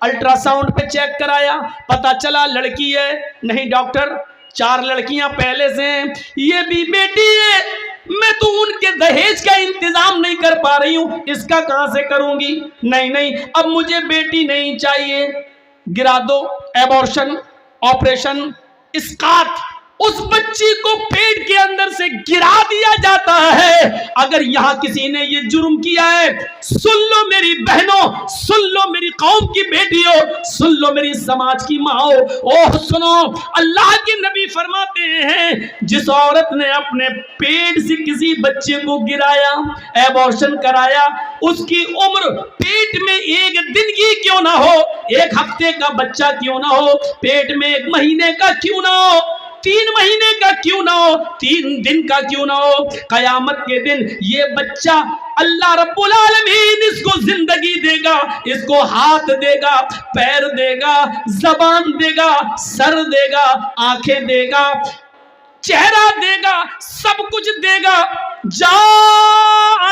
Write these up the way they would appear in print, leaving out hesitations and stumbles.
Ultrasound पे check कराया, पता चला लड़की है। नहीं डॉक्टर, 4 लड़कियां पहले से हैं, ये भी बेटी है। मैं तो उनके दहेज का इंतजाम नहीं कर पा रही हूं, इसका कहां से करूंगी? नहीं नहीं, अब मुझे बेटी नहीं चाहिए, गिरा दो, एबॉर्शन, ऑपरेशन, इस्कात। उस बच्ची को पेट के अंदर से गिरा दिया जाता है। अगर यहां किसी ने ये जुर्म किया है, सुन लो मेरी बहनों, सुन लो मेरी कौम की बेटियों, सुन लो मेरी समाज की माओ, ओह सुनो, अल्लाह के नबी फरमाते हैं, जिस औरत ने अपने पेट से किसी बच्चे को गिराया, एबॉर्शन कराया, उसकी उम्र पेट में 1 दिन की क्यों ना हो, 1 हफ्ते का बच्चा क्यों ना हो, पेट में 1 महीने का क्यों ना हो, 3 महीने का क्यों ना हो, 3 दिन का क्यों ना हो, कयामत के दिन ये बच्चा अल्लाह रब्बुल आलमीन इसको जिंदगी देगा, इसको हाथ देगा, पैर देगा, जबान देगा, सर देगा, आंखें देगा, चेहरा देगा, सब कुछ देगा। जा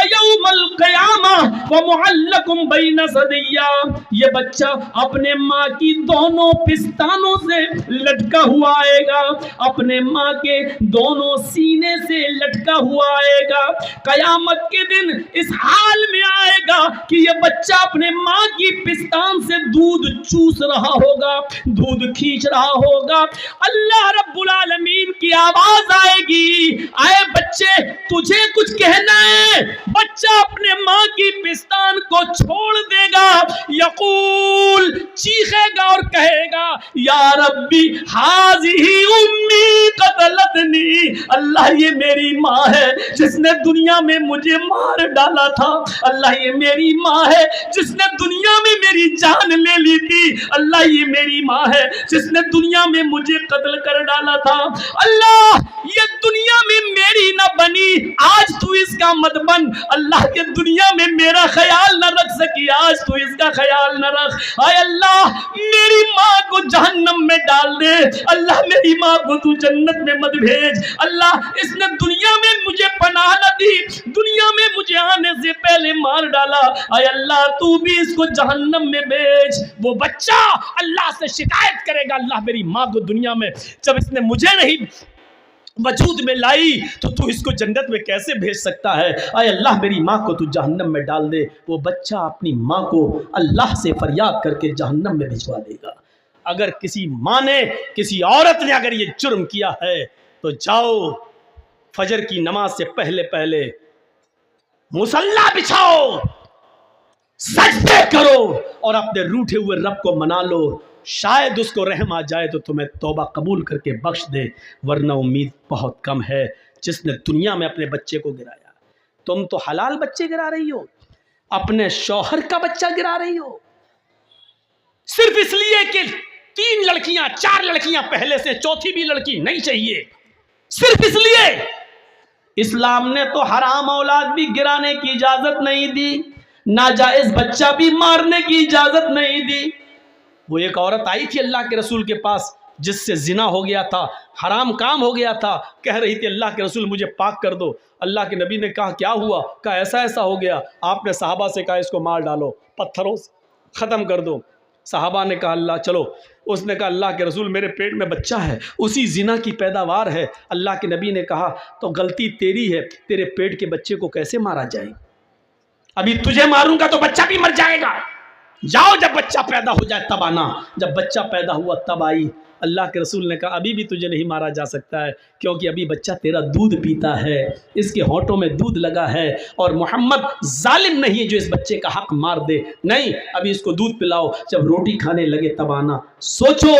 यौमल क़यामा व मुअल्लकुम बैन सदिया, ये बच्चा अपने माँ की दोनों पिस्तानों से लटका हुआ आएगा, अपने माँ के दोनों सीने से लटका हुआ आएगा। कयामत के दिन इस हाल में आएगा कि ये बच्चा अपने माँ की पिस्तान से दूध चूस रहा होगा, दूध खींच रहा होगा। अल्लाह रब्बुल आलमीन की आवाज आएगी, आए बच्चे तुझे कुछ कहना है? बच्चा अपने माँ की पिस्तान को छोड़ देगा, यकूल, चीखेगा और कहेगा, या रब्बी हाज़िही उम्मी क़तलतनी, अल्लाह ये मेरी माँ है जिसने दुनिया में मुझे मार डाला था, अल्लाह ये मेरी माँ है जिसने दुनिया में मेरी जान ले ली थी, अल्लाह ये मेरी माँ है जिसने दुनिया में मुझे कत्ल कर डाला था, अल्लाह ये दुनिया में मेरी न बनी, आज तू इसका मत बन, अल्लाह ये दुनिया में मेरा ख्याल न रख सकी, आज तू इसका ख्याल न रख, आय अल्लाह मेरी माँ को जहन्नम में डाल दे, अल्लाह मेरी माँ को तू जन्नत में मत भेज, अल्लाह इसने दुनिया में मुझे पनाह न दी, दुनिया में मुझे आने से पहले मार डाला, आय अल्लाह तू भी इसको जहन्नम में भेज। वो बच्चा अल्लाह से शिकायत करेगा, अल्लाह मेरी माँ को दुनिया में जब इसने मुझे नहीं वजूद में लाई तो तू इसको जन्नत में कैसे भेज सकता है, आय अल्लाह मेरी माँ को तू जहन्नम में डाल दे। वो बच्चा अपनी माँ को अल्लाह से फरियाद करके जहन्नम में भिजवा देगा। अगर किसी माँ ने, किसी औरत ने अगर ये जुर्म किया है तो जाओ फजर की नमाज से पहले पहले मुसल्ला बिछाओ, सजदे करो और अपने रूठे हुए रब को मना लो, शायद उसको रहम आ जाए तो तुम्हें तौबा कबूल करके बख्श दे, वरना उम्मीद बहुत कम है। जिसने दुनिया में अपने बच्चे को गिराया, तुम तो हलाल बच्चे गिरा रही हो, अपने शौहर का बच्चा गिरा रही हो, सिर्फ इसलिए कि 3 लड़कियां 4 लड़कियां पहले से, चौथी भी लड़की नहीं चाहिए, सिर्फ इसलिए। इस्लाम ने तो हराम औलाद भी गिराने की इजाजत नहीं दी, नाजायज बच्चा भी मारने की इजाजत नहीं दी। वो एक औरत आई थी अल्लाह के रसूल के पास जिससे जिना हो गया था, हराम काम हो गया था, कह रही थी अल्लाह के रसूल मुझे पाक कर दो। अल्लाह के नबी ने कहा क्या हुआ? कहा ऐसा ऐसा हो गया। आपने सहाबा से कहा इसको मार डालो, पत्थरों से ख़त्म कर दो। सहाबा ने कहा अल्लाह चलो। उसने कहा अल्लाह के रसूल मेरे पेट में बच्चा है, उसी जिना की पैदावार है। अल्लाह के नबी ने कहा तो गलती तेरी है, तेरे पेट के बच्चे को कैसे मारा जाए? अभी तुझे मारूंगा तो बच्चा भी मर जाएगा, जाओ जब बच्चा पैदा हो जाए तब आना। जब बच्चा पैदा हुआ तब आई। अल्लाह के रसूल ने कहा अभी भी तुझे नहीं मारा जा सकता है, क्योंकि अभी बच्चा तेरा दूध पीता है, इसके होंठों में दूध लगा है, और मोहम्मद जालिम नहीं है जो इस बच्चे का हक मार दे। नहीं, अभी इसको दूध पिलाओ, जब रोटी खाने लगे तब आना। सोचो,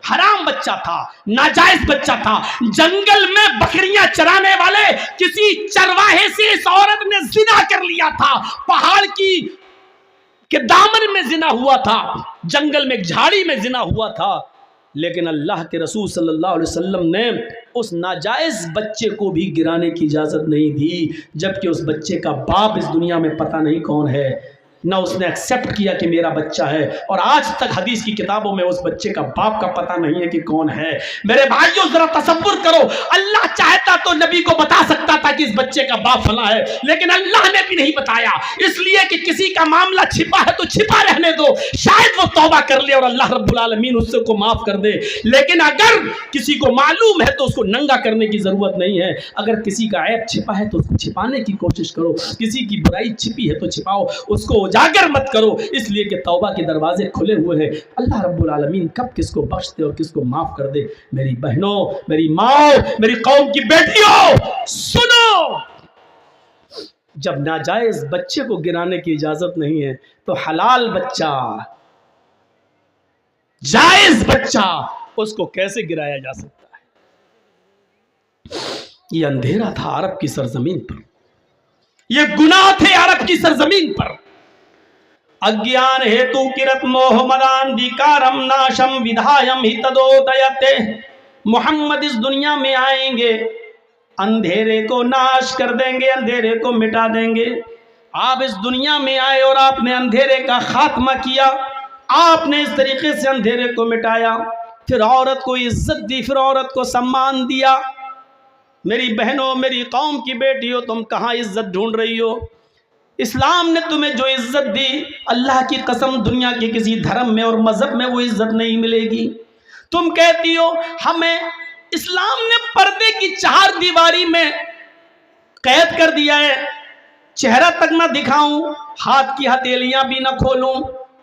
हराम बच्चा था, नाजायज बच्चा था, जंगल में बकरियां चराने वाले किसी चरवाहे से इस औरत ने जिना कर लिया था, पहाड़ के दामन में जिना हुआ था, जंगल में झाड़ी में जिना हुआ था। लेकिन अल्लाह के रसूल सल्लल्लाहु अलैहि वसल्लम ने उस नाजायज बच्चे को भी गिराने की इजाज़त नहीं दी, जबकि उस बच्चे का बाप इस दुनिया में पता नहीं कौन है। ना उसने एक्सेप्ट किया कि मेरा बच्चा है, और आज तक हदीस की किताबों में उस बच्चे का बाप का पता नहीं है कि कौन है। मेरे भाइयों जरा तसव्वुर करो, अल्लाह चाहता तो नबी को बता सकता था कि इस बच्चे का बाप फला है, लेकिन अल्लाह ने भी नहीं बताया, इसलिए कि किसी का मामला छिपा है तो छिपा रहने दो, शायद वो तौबा कर ले और अल्लाह रब्बुल आलमीन उससे को माफ कर दे। लेकिन अगर किसी को मालूम है तो उसको नंगा करने की जरूरत नहीं है। अगर किसी का ऐब छिपा है तो उसको छिपाने की कोशिश करो, किसी की बुराई छिपी है तो छिपाओ, उसको उजागर मत करो, इसलिए कि तौबा के दरवाजे खुले हुए हैं। अल्लाह रब्बुल आलमीन कब किसको बख्श दे और किसको माफ कर दे। मेरी बहनों, मेरी माओ, मेरी कौम की बेटियों, सुनो, जब नाजायज बच्चे को गिराने की इजाजत नहीं है तो हलाल बच्चा, जायज बच्चा, उसको कैसे गिराया जा सकता है। ये अंधेरा था अरब की सरजमीन पर, ये गुनाह थे अरब की सरजमीन पर। अज्ञान हेतु किरत मोह मदान दिकारम नाशम विधायम ही तदोदयते। मोहम्मद इस दुनिया में आएंगे, अंधेरे को नाश कर देंगे, अंधेरे को मिटा देंगे। आप इस दुनिया में आए और आपने अंधेरे का खात्मा किया, आपने इस तरीके से अंधेरे को मिटाया, फिर औरत को इज्जत दी, फिर औरत को सम्मान दिया। मेरी बहनों, मेरी कौम की बेटियों, तुम कहाँ इज्जत ढूंढ रही हो? इस्लाम ने तुम्हें जो इज्जत दी, अल्लाह की कसम दुनिया के किसी धर्म में और मजहब में वो इज्जत नहीं मिलेगी। तुम कहती हो हमें इस्लाम ने पर्दे की चार दीवारी में कैद कर दिया है, चेहरा तक ना दिखाऊं, हाथ की हथेलियां भी ना खोलूं,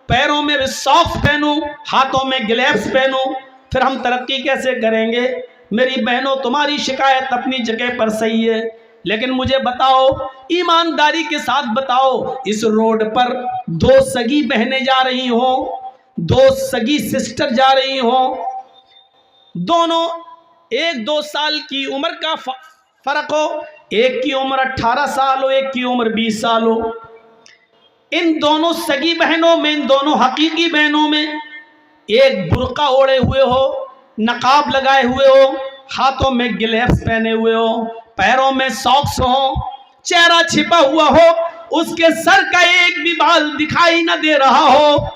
पैरों में भी सॉक्स पहनूं, हाथों में ग्लव्स पहनूं, फिर हम तरक्की कैसे करेंगे? मेरी बहनों, तुम्हारी शिकायत अपनी जगह पर सही है, लेकिन मुझे बताओ, ईमानदारी के साथ बताओ, इस रोड पर दो सगी बहनें जा रही हो, दो सगी सिस्टर जा रही हो, दोनों 1-2 साल की उम्र का फर्क हो, एक की उम्र 18 साल हो, एक की उम्र 20 साल हो। इन दोनों सगी बहनों में, इन दोनों हकीकी बहनों में, एक बुर्का ओढ़े हुए हो, नकाब लगाए हुए हो, हाथों में ग्लव्स पहने हुए हो, पैरों में सॉक्स हो, चेहरा छिपा हुआ हो, उसके सर का एक भी बाल दिखाई न दे रहा हो,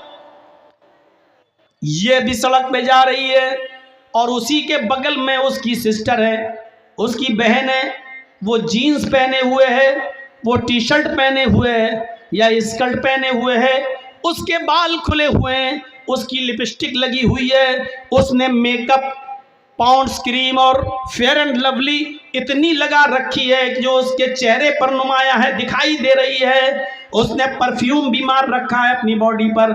ये भी सड़क पे जा रही है, और उसी के बगल में उसकी सिस्टर है, उसकी बहन है, वो जीन्स पहने हुए है, वो टी शर्ट पहने हुए है या स्कर्ट पहने हुए है, उसके बाल खुले हुए हैं, उसकी लिपस्टिक लगी हुई है, उसने मेकअप, पॉन्ड्स क्रीम और फेयर एंड लवली इतनी लगा रखी है कि जो उसके चेहरे पर नुमाया है, दिखाई दे रही है, उसने परफ्यूम भी मार रखा है अपनी बॉडी पर।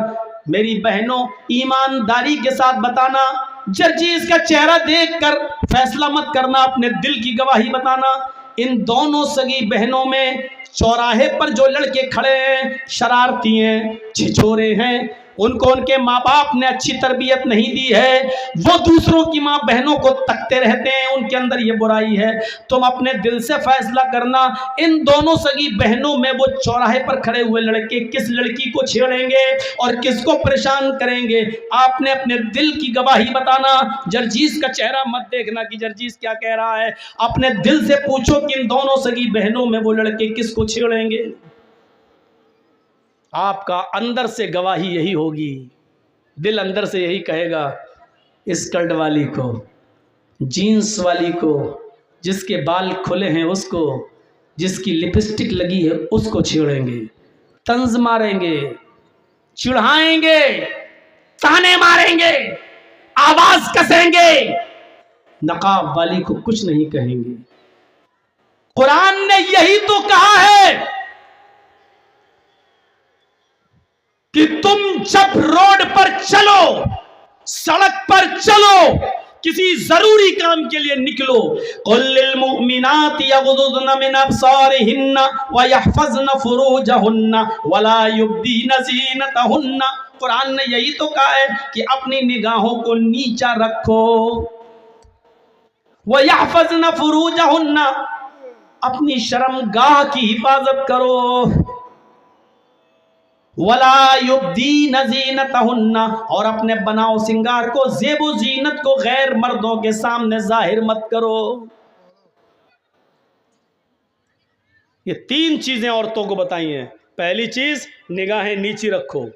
मेरी बहनों, ईमानदारी के साथ बताना, जर्जीज का चेहरा देखकर फैसला मत करना, अपने दिल की गवाही बताना। इन दोनों सगी बहनों में चौराहे पर जो लड़के खड़े हैं, शरारती हैं, छिछोरे हैं, उनको उनके माँ बाप ने अच्छी तरबियत नहीं दी है, वो दूसरों की माँ बहनों को तकते रहते हैं, उनके अंदर ये बुराई है। तुम अपने दिल से फैसला करना, इन दोनों सगी बहनों में वो चौराहे पर खड़े हुए लड़के किस लड़की को छेड़ेंगे और किसको परेशान करेंगे। आपने अपने दिल की गवाही बताना, जर्जीस का चेहरा मत देखना कि जर्जीस क्या कह रहा है, अपने दिल से पूछो कि इन दोनों सगी बहनों में वो लड़के किसको छेड़ेंगे। आपका अंदर से गवाही यही होगी, दिल अंदर से यही कहेगा, स्कर्ट वाली को, जीन्स वाली को, जिसके बाल खुले हैं उसको, जिसकी लिपस्टिक लगी है उसको छेड़ेंगे, तंज मारेंगे, चिढ़ाएंगे, ताने मारेंगे, आवाज कसेंगे, नकाब वाली को कुछ नहीं कहेंगे। कुरान ने यही तो कहा है कि तुम जब रोड पर चलो, सड़क पर चलो, किसी जरूरी काम के लिए निकलो, कुल्लिल मुमिनाति यगुदुदना मिन अब्सारिहिन्ना व यहफज़ना फुरूजहुन्ना वला युब्दीना ज़ीनतहुन्ना। कुरान ने यही तो कहा है कि अपनी निगाहों को नीचा रखो, व यहफज़ना फुरूजहुन्ना, अपनी शर्मगाह की हिफाजत करो, वला युब्दीना ज़ीनतहुन्ना, और अपने बनाओ सिंगार को, ज़ेबो जीनत को गैर मर्दों के सामने जाहिर मत करो। ये 3 चीजें औरतों को बताई हैं। पहली चीज निगाहें नीची रखो।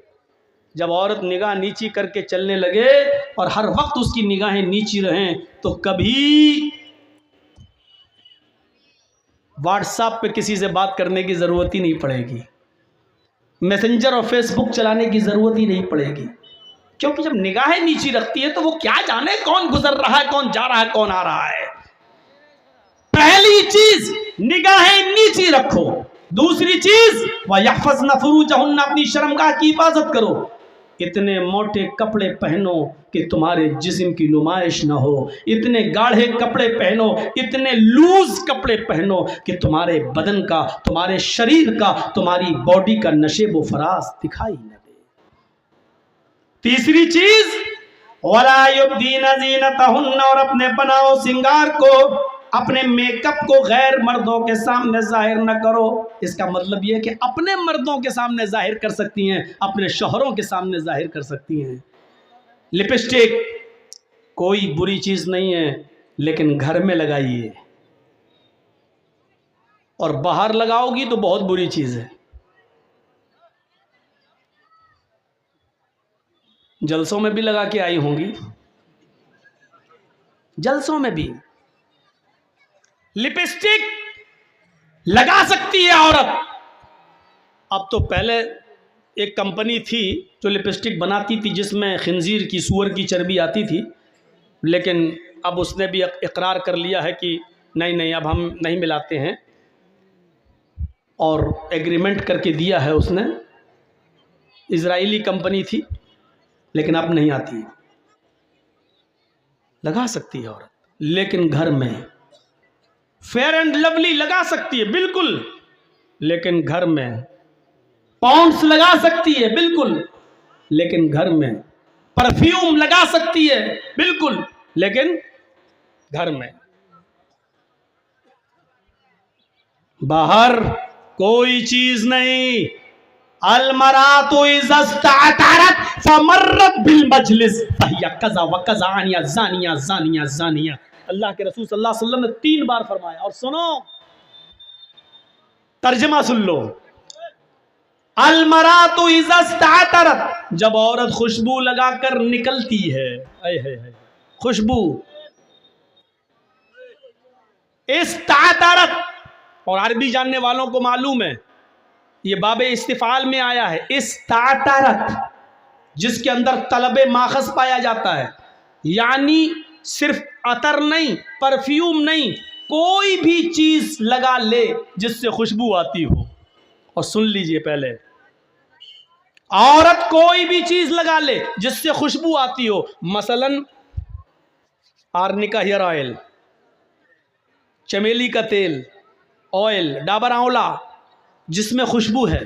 जब औरत निगाह नीची करके चलने लगे और हर वक्त उसकी निगाहें नीची रहें तो कभी व्हाट्सएप पे किसी से बात करने की ज़रूरत ही नहीं पड़ेगी, मैसेंजर और फेसबुक चलाने की ज़रूरत ही नहीं पड़ेगी। क्योंकि जब निगाहें नीची रखती है तो वो क्या जाने कौन गुजर रहा है, कौन जा रहा है, कौन आ रहा है। पहली चीज निगाहें नीची रखो। दूसरी चीज वयहफज़्न फ़ुरूजहुन्ना, अपनी शर्मगाह की हिफाजत करो। इतने मोटे कपड़े पहनो कि तुम्हारे जिस्म की नुमाइश ना हो, इतने गाढ़े कपड़े पहनो, इतने लूज कपड़े पहनो कि तुम्हारे बदन का, तुम्हारे शरीर का, तुम्हारी बॉडी का नशेब फराज दिखाई न दे। तीसरी चीज वला युब्दीना ज़ीनतहुन्ना, और अपने बनाओ सिंगार को, अपने मेकअप को गैर मर्दों के सामने जाहिर न करो। इसका मतलब यह है कि अपने मर्दों के सामने जाहिर कर सकती हैं, अपने शौहरों के सामने जाहिर कर सकती हैं। लिपस्टिक कोई बुरी चीज नहीं है, लेकिन घर में लगाइए, और बाहर लगाओगी तो बहुत बुरी चीज है। जलसों में भी लगा के आई होंगी, जलसों में भी लिपस्टिक लगा सकती है औरत। अब तो पहले एक कंपनी थी जो लिपस्टिक बनाती थी जिसमें खिंजीर की, सूअर की चर्बी आती थी, लेकिन अब उसने भी इकरार कर लिया है कि नहीं नहीं अब हम नहीं मिलाते हैं, और एग्रीमेंट करके दिया है उसने। इजरायली कंपनी थी, लेकिन अब नहीं आती। लगा सकती है औरत, लेकिन घर में। फेयर एंड लवली लगा सकती है बिल्कुल, लेकिन घर में। पॉन्ड्स लगा सकती है बिल्कुल, लेकिन घर में। परफ्यूम लगा सकती है बिल्कुल, लेकिन घर में। बाहर कोई चीज नहीं। अलमरातु इज़ा इस्तअतरत फमर्रत बिल मजलिस फहिया कज़ा व कज़ा आनिया ज़ानिया ज़ानिया ज़ानिया। अल्लाह के रसूल सल्लल्लाहु अलैहि वसल्लम ने 3 बार फरमाया। और सुनो, तर्जमा सुन लो। अलमरातु इज़ा इस्तअतरत, जब औरत खुशबू लगाकर निकलती है, खुशबू इस्तअतरत, और अरबी जानने वालों को मालूम है ये बाबे इस्तिफाल में आया है। इस्तअतरत जिसके अंदर तलबे माखस पाया जाता है, यानी सिर्फ अतर नहीं, परफ्यूम नहीं, कोई भी चीज लगा ले जिससे खुशबू आती हो। और सुन लीजिए पहले, औरत कोई भी चीज लगा ले जिससे खुशबू आती हो, मसलन आर्निका हेयर ऑयल, चमेली का तेल, ऑयल, डाबर आंवला, जिसमें खुशबू है।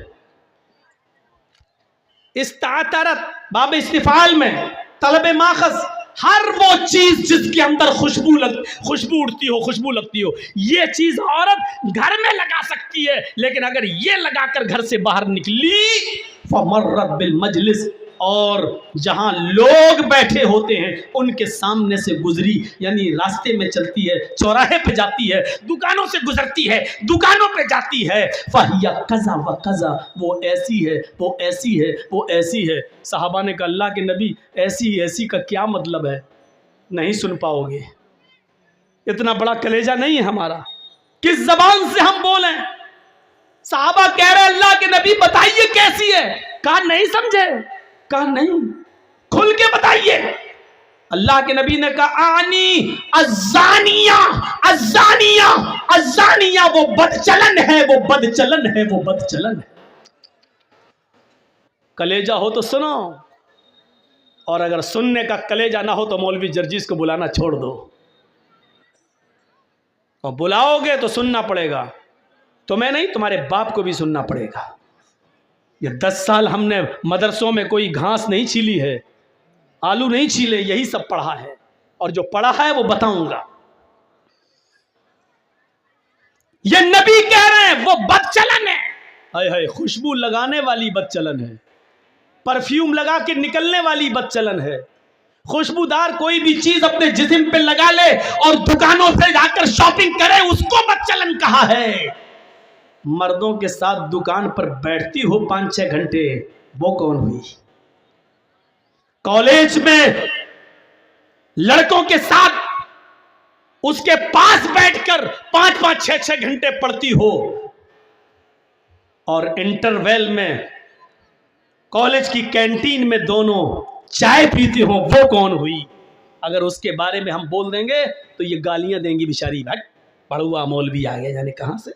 इस्तअतरत बाब इस्तिफाल में तलब माखस, हर वो चीज जिसके अंदर खुशबू उड़ती हो, खुशबू लगती हो, ये चीज औरत घर में लगा सकती है। लेकिन अगर ये लगाकर घर से बाहर निकली फमर्रत बिल मजलिस, और जहां लोग बैठे होते हैं उनके सामने से गुजरी, यानी रास्ते में चलती है, चौराहे पे जाती है, दुकानों से गुजरती है, दुकानों पे जाती है, फहिया कज़ा व कज़ा, वो ऐसी है, वो ऐसी है, वो ऐसी है। सहाबा ने कहा अल्लाह के नबी ऐसी ऐसी का क्या मतलब है? नहीं सुन पाओगे, इतना बड़ा कलेजा नहीं है हमारा, किस जबान से हम बोलें? सहाबा कह रहे अल्लाह के नबी बताइए कैसी है। कहा नहीं समझे, कहा नहीं, खुल के बताइए। अल्लाह के नबी ने कहा आनी अज़ानिया अज़ानिया अज़ानिया, वो बदचलन है, वो बदचलन है, वो बदचलन है। कलेजा हो तो सुनो, और अगर सुनने का कलेजा ना हो तो मौलवी जर्जीस को बुलाना छोड़ दो, और बुलाओगे तो सुनना पड़ेगा। तुम्हें नहीं, तुम्हारे बाप को भी सुनना पड़ेगा। ये 10 साल हमने मदरसों में कोई घास नहीं छीली है, आलू नहीं छीले, यही सब पढ़ा है, और जो पढ़ा है वो बताऊंगा। ये नबी कह रहे हैं वो बदचलन है। हाय हाय, खुशबू लगाने वाली बदचलन है, परफ्यूम लगा के निकलने वाली बदचलन है। खुशबूदार कोई भी चीज अपने जिस्म पे लगा ले और दुकानों से जाकर शॉपिंग करे, उसको बदचलन कहा है। मर्दों के साथ दुकान पर बैठती हो 5-6 घंटे, वो कौन हुई? कॉलेज में लड़कों के साथ उसके पास बैठकर 5-5, 6-6 घंटे पढ़ती हो, और इंटरवल में कॉलेज की कैंटीन में दोनों चाय पीती हो, वो कौन हुई? अगर उसके बारे में हम बोल देंगे तो ये गालियां देंगी बेचारी, भाई पढ़ुआ मौलवी आ गया जाने कहां से।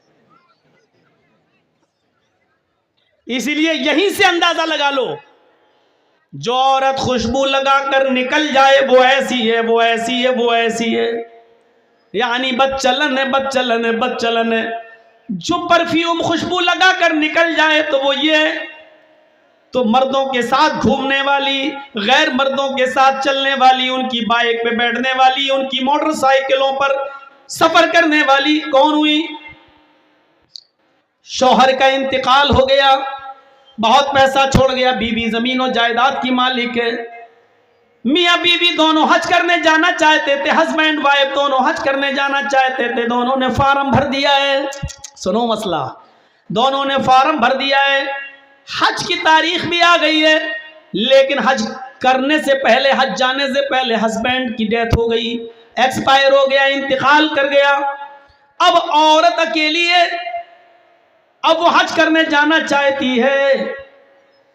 इसीलिए यहीं से अंदाजा लगा लो, जो औरत खुशबू लगाकर निकल जाए वो ऐसी है, वो ऐसी है, वो ऐसी है, यानी बदचलन है, बदचलन है, बदचलन है। जो परफ्यूम खुशबू लगाकर निकल जाए तो वो ये है। तो मर्दों के साथ घूमने वाली, गैर मर्दों के साथ चलने वाली, उनकी बाइक पे बैठने वाली, उनकी मोटरसाइकिलों पर सफर करने वाली कौन हुई? शौहर का इंतकाल हो गया, बहुत पैसा छोड़ गया, बीवी जमीन और जायदाद की मालिक है, मियां बीवी दोनों हज करने जाना चाहते थे, हस्बैंड वाइफ दोनों हज करने जाना चाहते थे, दोनों ने फार्म भर दिया है। सुनो मसला, दोनों ने फार्म भर दिया है, हज की तारीख भी आ गई है, लेकिन हज करने से पहले, हज जाने से पहले हस्बैंड की डेथ हो गई, एक्सपायर हो गया, इंतकाल कर गया। अब औरत अकेली है, अब वो हज करने जाना चाहती है।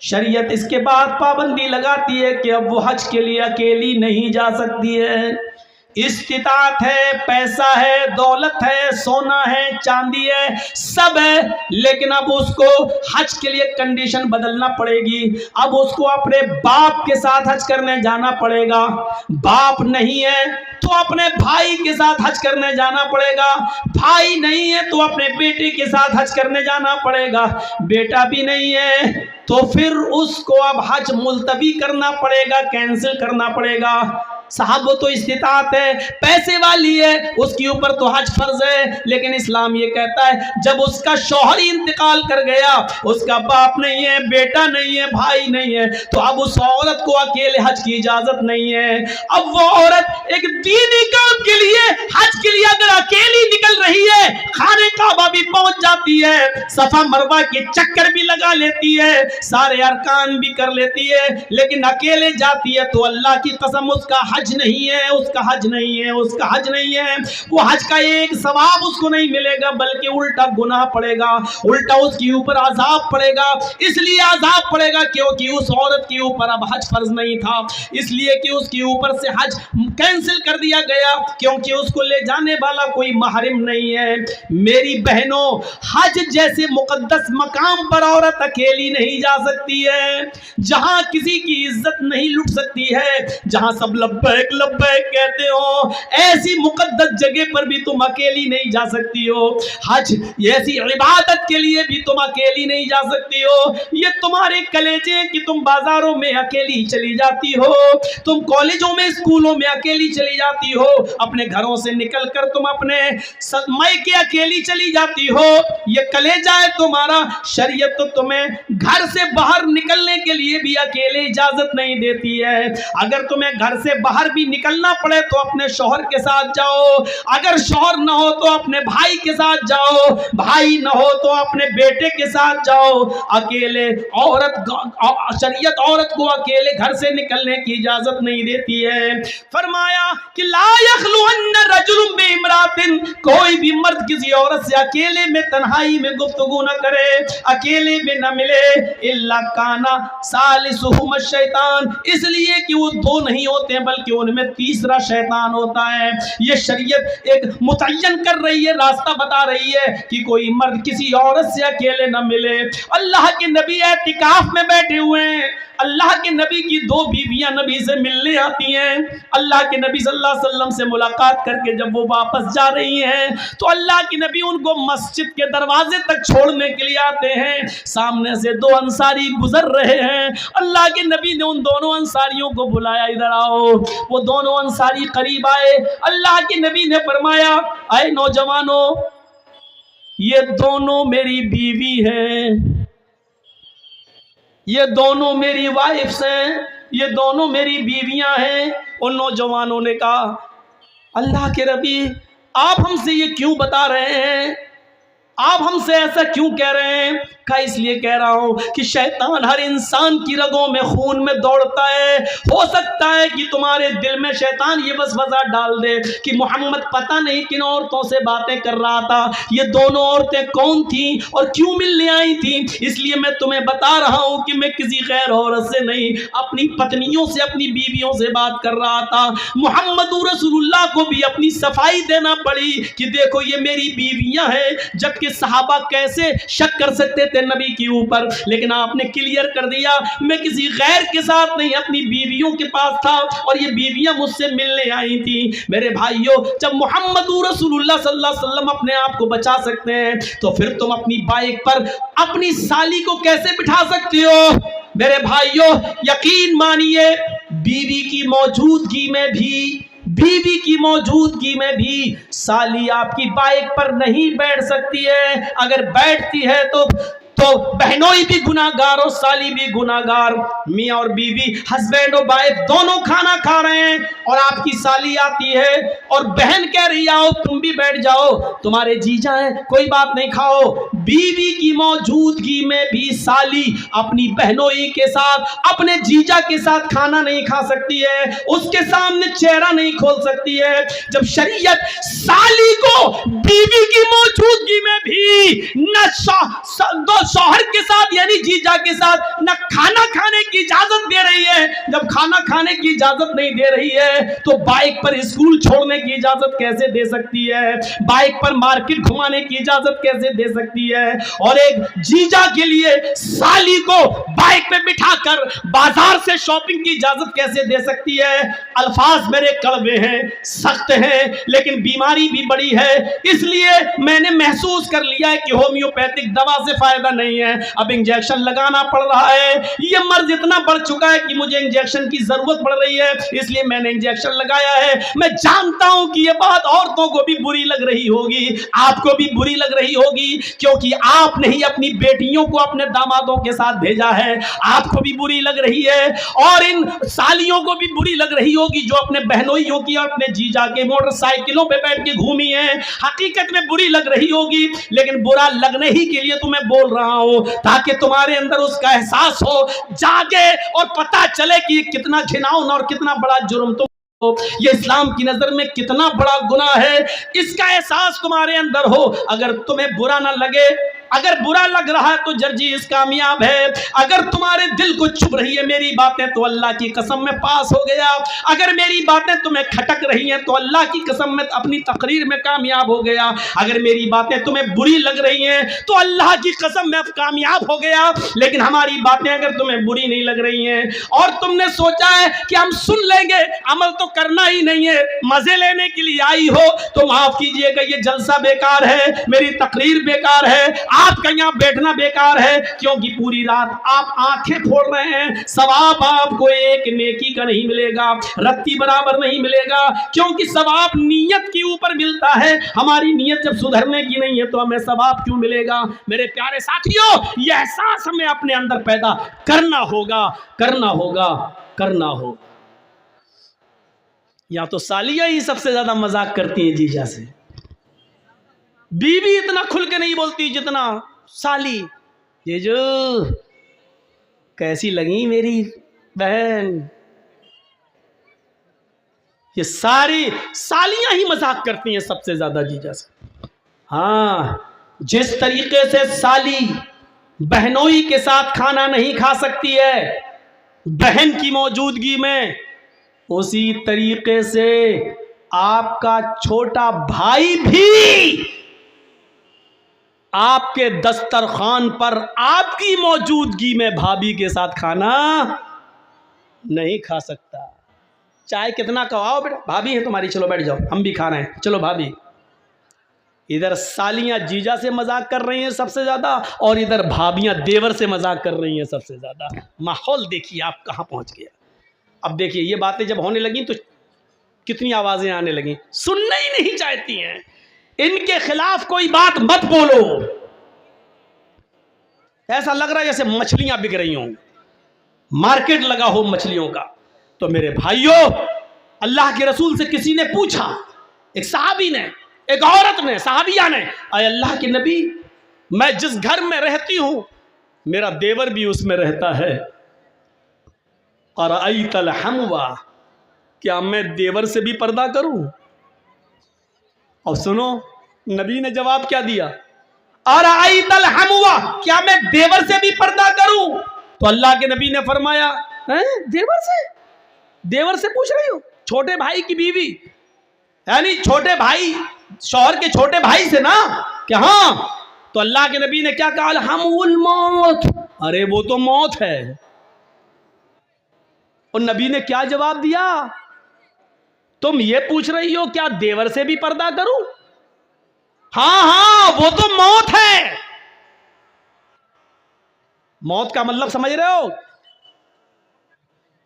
शरीयत इसके बाद पाबंदी लगाती है कि अब वो हज के लिए अकेली नहीं जा सकती है। इस्तिताअत है, पैसा है, दौलत है, सोना है, चांदी है, सब है, लेकिन अब उसको हज के लिए कंडीशन बदलना पड़ेगी। अब उसको अपने बाप के साथ हज करने जाना पड़ेगा, बाप नहीं है तो अपने भाई के साथ हज करने जाना पड़ेगा, भाई नहीं है तो अपने बेटे के साथ हज करने जाना पड़ेगा, बेटा भी नहीं है तो फिर उसको अब हज मुलतवी करना पड़ेगा, कैंसिल करना पड़ेगा। साहब वो तो इस्तिताअत है, पैसे वाली है, उसके ऊपर तो हज फर्ज है, लेकिन इस्लाम ये कहता है जब उसका शौहर इंतकाल कर गया, उसका बाप नहीं है, बेटा नहीं है, भाई नहीं है, तो अब उस औरत को अकेले हज की इजाजत नहीं है। अब वो औरत एक दीनी काम के लिए, हज के लिए अगर अकेली निकल रही है, खाने काबा भी पहुंच जाती है, सफा मरवा के चक्कर भी लगा लेती है, सारे अरकान भी कर लेती है, लेकिन अकेले जाती है तो अल्लाह की कसम उसका हज नहीं है, उसका हज नहीं है, उसका हज नहीं है। वो हज का एक सवाब उसको नहीं मिलेगा, बल्कि उल्टा गुनाह पड़ेगा, उल्टा उसके ऊपर अजाब पड़ेगा। इसलिए अजाब पड़ेगा क्योंकि उस औरत के ऊपर अब हज फर्ज नहीं था, इसलिए कि उसके ऊपर से हज कैंसिल कर दिया गया, क्योंकि उसको ले जाने वाला कोई महरिम नहीं है। मेरी बहनों, हज जैसे मुकद्दस मकाम पर औरत अकेली नहीं जा सकती है, जहां किसी की इज्जत नहीं लुट सकती है, जहां सब लब्बैक लब्बैक कहते हो, ऐसी मुकद्दस जगह पर भी तुम अकेली नहीं जा सकती हो। हज ऐसी इबादत के लिए भी तुम अकेली नहीं जा सकती हो। ये तुम्हारे कलेजे कि तुम बाजारों में अकेली चली जाती हो, तुम कॉलेजों में, स्कूलों में अकेली चली जाती हो, अपने घरों से निकलकर तुम अपने मायके अकेली चली जाती हो। ये कलेजा है तुम्हारा। शरीयत तो तुम्हें घर से बाहर निकलने के लिए भी अकेले इजाजत नहीं देती है। अगर तुम्हें घर से बाहर भी निकलना पड़े तो अपने शौहर के साथ जाओ, अगर शौहर न हो तो अपने भाई के साथ जाओ, भाई न हो तो अपने बेटे के साथ जाओ। अकेले शरीयत औरत को अकेले घर से निकलने की इजाजत नहीं देती है। फरमाया कि ला यखलुअन्न रजुलुन बिइम्रातिन, कोई भी मर्द किसी औरत से अकेले में तन्हाई में गुफ्तगू न करे, अकेले में न मिले, इल्ला काना सालिसुहुम शैतान, इसलिए कि वो दो नहीं होते बल्कि उनमें तीसरा शैतान होता है। ये शरीयत एक मुतय्यन कर रही है, रास्ता बता रही है कि कोई मर्द किसी औरत से अकेले न मिले। अल्लाह के नबी एतिकाफ में बैठे हुए हैं, अल्लाह के नबी की दो बीवियां नबी से मिलने आती हैं। अल्लाह के नबी सल्लल्लाहु अलैहि वसल्लम से मुलाकात करके जब वो वापस जा रही हैं तो अल्लाह के नबी उनको मस्जिद के दरवाजे तक छोड़ने के लिए आते हैं। सामने से दो अंसारी गुजर रहे हैं, अल्लाह के नबी ने उन दोनों अंसारियों को बुलाया, इधर आओ। वो दोनों अंसारी करीब आए, अल्लाह के नबी ने फरमाया, आए नौजवानों, ये दोनों मेरी बीवी हैं, ये दोनों मेरी वाइफ्स हैं, ये दोनों मेरी बीवियां हैं। उन नौजवानों ने कहा, अल्लाह के नबी आप हमसे ये क्यों बता रहे हैं? आप हमसे ऐसा क्यों कह रहे हैं? कहा इसलिए कह रहा हूं कि शैतान हर इंसान की रगों में, खून में दौड़ता है। हो सकता है कि तुम्हारे दिल में शैतान ये वसवसा डाल दे कि मोहम्मद पता नहीं किन औरतों से बातें कर रहा था, ये दोनों औरतें कौन थी और क्यों मिलने आई थी। इसलिए मैं तुम्हें बता रहा हूं कि मैं किसी गैर औरत से नहीं, अपनी पत्नियों से, अपनी बीवियों से बात कर रहा था। मोहम्मद रसूलुल्लाह को भी अपनी सफाई देना पड़ी कि देखो ये मेरी बीवियां हैं, जबकि सहाबा कैसे शक कर सकते थे नबी के ऊपर, लेकिन आपने क्लियर कर दिया मैं किसी गैर के साथ नहीं, अपनी बीवियों के पास था और ये बीवियां मुझसे मिलने आई थी। मेरे भाइयों, जब मोहम्मद रसूलुल्लाह सल्लल्लाहु अलैहि वसल्लम अपने आप को बचा सकते हैं तो फिर तुम अपनी बाइक पर अपनी साली को कैसे बिठा सकते हो? मेरे भाइयों, यकीन मानिए, बीवी की मौजूदगी में भी साली आपकी बाइक पर नहीं बैठ सकती है। अगर बैठती है तो बहनोई भी गुनाहगार और साली भी गुनाहगार। मियाँ और बीवी, हस्बैंड और वाइफ दोनों खाना खा रहे हैं और आपकी साली आती है और बहन कह रही आओ तुम भी बैठ जाओ, तुम्हारे जीजा हैं कोई बात नहीं खाओ। बीवी की मौजूदगी में भी साली अपनी बहनोई के साथ, अपने जीजा के साथ खाना नहीं खा सकती है, उसके सामने चेहरा नहीं खोल सकती है। जब शरीयत साली को बीवी की मौजूदगी में भी न शौहर के साथ यानी जीजा के साथ न खाना खाने की इजाजत दे रही है, जब खाना खाने की इजाजत नहीं दे रही है तो बाइक पर स्कूल छोड़ने की इजाजत कैसे दे सकती है? बाइक पर मार्केट घुमाने की इजाजत कैसे दे सकती है? और एक जीजा के लिए साली को बाइक पे बिठाकर बाजार से शॉपिंग की इजाजत कैसे दे सकती है? अल्फाज मेरे कड़वे हैं, सख्त हैं, लेकिन बीमारी भी बड़ी है। इसलिए मैंने महसूस कर लिया है कि होम्योपैथिक दवा से फायदा नहीं है, अब इंजेक्शन लगाना पड़ रहा है। यह मर्ज इतना बढ़ चुका है कि मुझे इंजेक्शन की जरूरत पड़ रही है, इसलिए मैंने इंजेक्शन लगाया है। मैं जानता हूं कि यह बात औरतों को भी बुरी लग रही होगी, आपको भी बुरी लग रही होगी, क्योंकि आपने ही अपनी बेटियों को अपने दामादों के साथ भेजा है। आपको भी बुरी लग रही है और इन सालियों को भी बुरी लग रही होगी जो अपने बहनोइयों की और अपने जीजा के मोटरसाइकिलों पे बैठ के घूमी है। हकीकत में बुरी लग रही होगी, लेकिन बुरा लगने ही के लिए तुम्हें बोल रहा हूं ताकि तुम्हारे अंदर उसका एहसास हो, जागे और पता चले कि कितना घिनौना और कितना बड़ा जुर्म तुम, ये इस्लाम की नजर में कितना बड़ा गुनाह है, इसका एहसास तुम्हारे अंदर हो। अगर तुम्हें बुरा ना लगे, अगर बुरा लग रहा है तो जर्जीस कामयाब है। अगर तुम्हारे दिल को चुभ रही है मेरी बातें तो अल्लाह की कसम में पास हो गया। अगर मेरी बातें तुम्हें खटक रही हैं तो अल्लाह की कसम में अपनी तकरीर में कामयाब हो गया। अगर मेरी बातें तुम्हें बुरी लग रही हैं तो अल्लाह की कसम में अब कामयाब हो गया। लेकिन हमारी बातें अगर तुम्हें बुरी नहीं लग रही हैं और तुमने सोचा है कि हम सुन लेंगे, अमल तो करना ही नहीं है, मजे लेने के लिए आई हो, तो माफ कीजिएगा, ये जलसा बेकार है, मेरी तकरीर बेकार है, आपका यहाँ बैठना बेकार है, क्योंकि पूरी रात आप आंखें फोड़ रहे हैं। सवाब आपको एक नेकी का नहीं मिलेगा, रत्ती बराबर नहीं मिलेगा, क्योंकि सवाब नीयत के ऊपर मिलता है। हमारी नीयत जब सुधरने की नहीं है तो हमें सवाब क्यों मिलेगा? मेरे प्यारे साथियों, यह एहसास हमें अपने अंदर पैदा करना होगा, करना होगा, करना होगा। या तो सालियां ही सबसे ज्यादा मजाक करती हैं जीजा से, बीवी इतना खुल के नहीं बोलती जितना साली। ये जो कैसी लगी मेरी बहन, ये सारी सालियां ही मजाक करती हैं सबसे ज्यादा जीजा से। हाँ, जिस तरीके से साली बहनोई के साथ खाना नहीं खा सकती है बहन की मौजूदगी में, उसी तरीके से आपका छोटा भाई भी आपके दस्तरखान पर आपकी मौजूदगी में भाभी के साथ खाना नहीं खा सकता। चाहे कितना कहो बेटा, भाभी है तुम्हारी, चलो बैठ जाओ, हम भी खा रहे हैं, चलो भाभी। इधर सालियां जीजा से मजाक कर रही हैं सबसे ज्यादा और इधर भाभियां देवर से मजाक कर रही हैं सबसे ज्यादा। माहौल देखिए आप कहां पहुंच गया। अब देखिए ये बातें जब होने लगी तो कितनी आवाजें आने लगी, सुनना ही नहीं चाहती हैं। इनके खिलाफ कोई बात मत बोलो, ऐसा लग रहा है जैसे मछलियां बिक रही हों, मार्केट लगा हो मछलियों का। तो मेरे भाइयों, अल्लाह के रसूल से किसी ने पूछा, एक सहाबी ने, एक औरत ने, सहाबिया ने, अरे अल्लाह के नबी, मैं जिस घर में रहती हूं मेरा देवर भी उसमें रहता है। और अरअयतल हमवा, क्या मैं देवर से भी पर्दा करूं? और सुनो नबी ने जवाब क्या दिया, अरअयतल हमवा, क्या मैं देवर से भी पर्दा करूं? तो अल्लाह के नबी ने फरमाया, देवर से? देवर से पूछ रही हो? छोटे भाई की बीवी, यानी छोटे भाई, शौहर के छोटे भाई से ना? क्या हाँ। तो अल्लाह के नबी ने क्या कहा, अलहमुल मौत, अरे वो तो मौत है। और नबी ने क्या जवाब दिया, तुम ये पूछ रही हो क्या देवर से भी पर्दा करूं? हाँ हाँ वो तो मौत है। मौत का मतलब समझ रहे हो?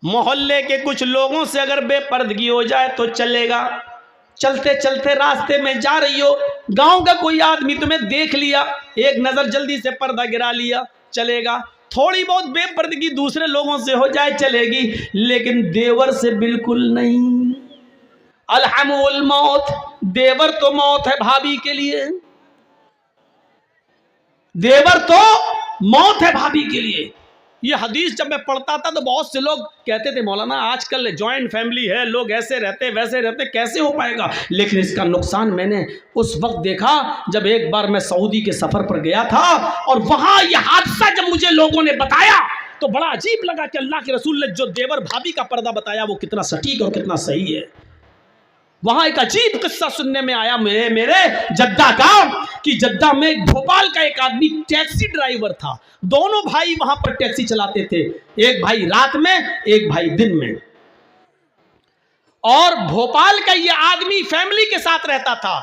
मोहल्ले के कुछ लोगों से अगर बेपर्दगी हो जाए तो चलेगा। चलते चलते रास्ते में जा रही हो, गांव का कोई आदमी तुम्हें देख लिया, एक नजर जल्दी से पर्दा गिरा लिया, चलेगा। थोड़ी बहुत बेपर्दगी दूसरे लोगों से हो जाए चलेगी, लेकिन देवर से बिल्कुल नहीं। अलहमुल मौत, देवर तो मौत है भाभी के लिए, देवर तो मौत है भाभी के लिए। ये हदीस जब मैं पढ़ता था तो बहुत से लोग कहते थे, मौलाना आजकल जॉइंट फैमिली है, लोग ऐसे रहते वैसे रहते, कैसे हो पाएगा? लेकिन इसका नुकसान मैंने उस वक्त देखा जब एक बार मैं सऊदी के सफ़र पर गया था, और वहाँ ये हादसा जब मुझे लोगों ने बताया तो बड़ा अजीब लगा कि अल्लाह के रसूल ने जो देवर भाभी का पर्दा बताया वो कितना सटीक और कितना सही है। वहां एक अजीब किस्सा सुनने में आया मेरे जद्दा का, कि जद्दा में भोपाल का एक आदमी टैक्सी ड्राइवर था। दोनों भाई वहां पर टैक्सी चलाते थे, एक भाई रात में एक भाई दिन में। और भोपाल का ये आदमी फैमिली के साथ रहता था।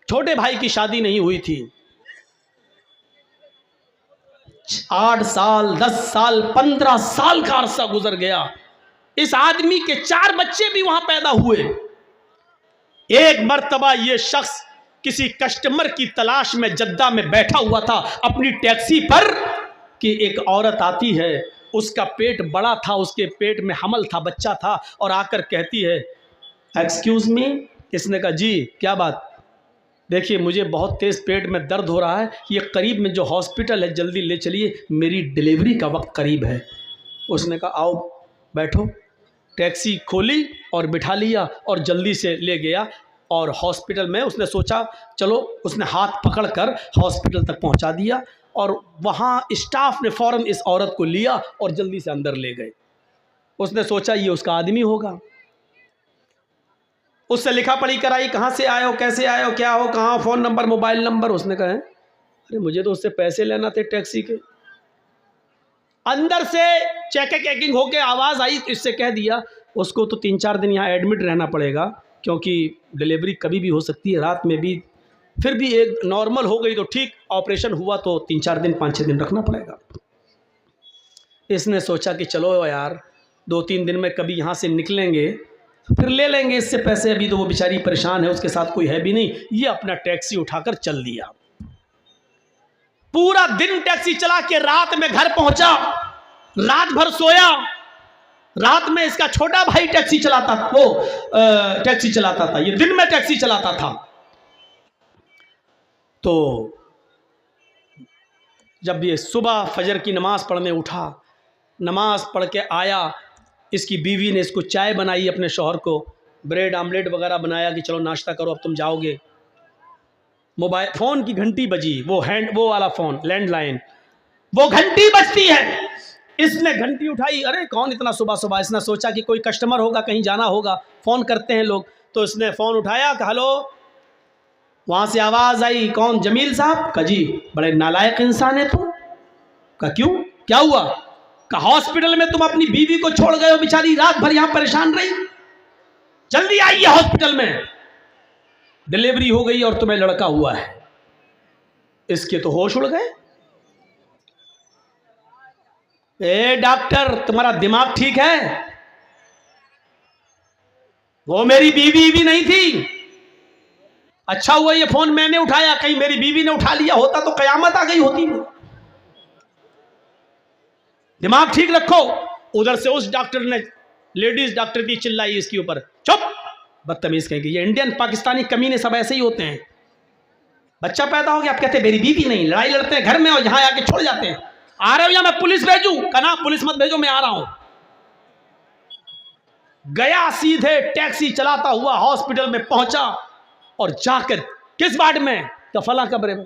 छोटे भाई की शादी नहीं हुई थी, 8 साल 10 साल 15 साल का अरसा गुजर गया। इस आदमी के 4 बच्चे भी वहां पैदा हुए। एक मर्तबा ये शख्स किसी कस्टमर की तलाश में जद्दा में बैठा हुआ था अपनी टैक्सी पर, कि एक औरत आती है, उसका पेट बड़ा था, उसके पेट में हमल था, बच्चा था, और आकर कहती है, एक्सक्यूज मी। इसने कहा जी क्या बात? देखिए मुझे बहुत तेज़ पेट में दर्द हो रहा है, ये करीब में जो हॉस्पिटल है जल्दी ले चलिए, मेरी डिलीवरी का वक्त करीब है। उसने कहा आओ बैठो। टैक्सी खोली और बिठा लिया और जल्दी से ले गया, और हॉस्पिटल में उसने सोचा चलो, उसने हाथ पकड़कर हॉस्पिटल तक पहुंचा दिया, और वहाँ स्टाफ ने फ़ौरन इस औरत को लिया और जल्दी से अंदर ले गए। उसने सोचा ये उसका आदमी होगा, उससे लिखा पढ़ी कराई, कहाँ से आए हो, कैसे आए हो, क्या हो, कहाँ, फ़ोन नंबर, मोबाइल नंबर। उसने कहा अरे मुझे तो उससे पैसे लेना थे टैक्सी के। अंदर से चेकिंग होके आवाज़ आई, तो इससे कह दिया उसको तो 3-4 दिन यहाँ एडमिट रहना पड़ेगा, क्योंकि डिलीवरी कभी भी हो सकती है, रात में भी। फिर भी एक नॉर्मल हो गई तो ठीक, ऑपरेशन हुआ तो 3-4 दिन 5-6 दिन रखना पड़ेगा। इसने सोचा कि चलो यार 2-3 दिन में कभी यहाँ से निकलेंगे फिर ले लेंगे इससे पैसे, अभी तो वो बेचारी परेशान है, उसके साथ कोई है भी नहीं। ये अपना टैक्सी उठाकर चल दिया। पूरा दिन टैक्सी चला के रात में घर पहुंचा, रात भर सोया। रात में इसका छोटा भाई टैक्सी चलाता था, वो टैक्सी चलाता था, ये दिन में टैक्सी चलाता था। तो जब ये सुबह फजर की नमाज पढ़ने उठा, नमाज पढ़ के आया, इसकी बीवी ने इसको चाय बनाई, अपने शौहर को ब्रेड आमलेट वगैरह बनाया कि चलो नाश्ता करो अब तुम जाओगे। मोबाइल फ़ोन की घंटी बजी, वो वाला फ़ोन लैंडलाइन, वो घंटी बजती है। इसने घंटी उठाई, अरे कौन इतना सुबह सुबह। इसने सोचा कि कोई कस्टमर होगा, कहीं जाना होगा, फ़ोन करते हैं लोग। तो इसने फ़ोन उठाया, कहा हेलो। वहाँ से आवाज़ आई, कौन? जमील साहब। कहा जी, बड़े नालायक इंसान है तुम। कहा क्यों, क्या हुआ? कहा हॉस्पिटल में तुम अपनी बीवी को छोड़ गए हो, बेचारी रात भर यहाँ परेशान रही, जल्दी आइए हॉस्पिटल में, डिलीवरी हो गई और तुम्हें लड़का हुआ है। इसके तो होश उड़ गए। ए डॉक्टर, तुम्हारा दिमाग ठीक है? वो मेरी बीवी भी नहीं थी। अच्छा हुआ ये फोन मैंने उठाया, कहीं मेरी बीवी ने उठा लिया होता तो कयामत आ गई होती। दिमाग ठीक रखो। उधर से उस डॉक्टर ने, लेडीज डॉक्टर भी चिल्लाई इसके ऊपर, चुप बदतमीज कहेंगे। ये इंडियन पाकिस्तानी कमीने सब ऐसे ही होते हैं। बच्चा पैदा हो गया, आप कहते हैं मेरी बीवी नहीं, लड़ाई लड़ते हैं घर में और यहां आके छोड़ जाते हैं। आ रहे हो या मैं पुलिस भेजूं? कहना पुलिस मत भेजो, मैं आ रहा हूं। गया सीधे टैक्सी चलाता हुआ हॉस्पिटल में पहुंचा और जाकर किस वार्ड में? तो फला कमरे में।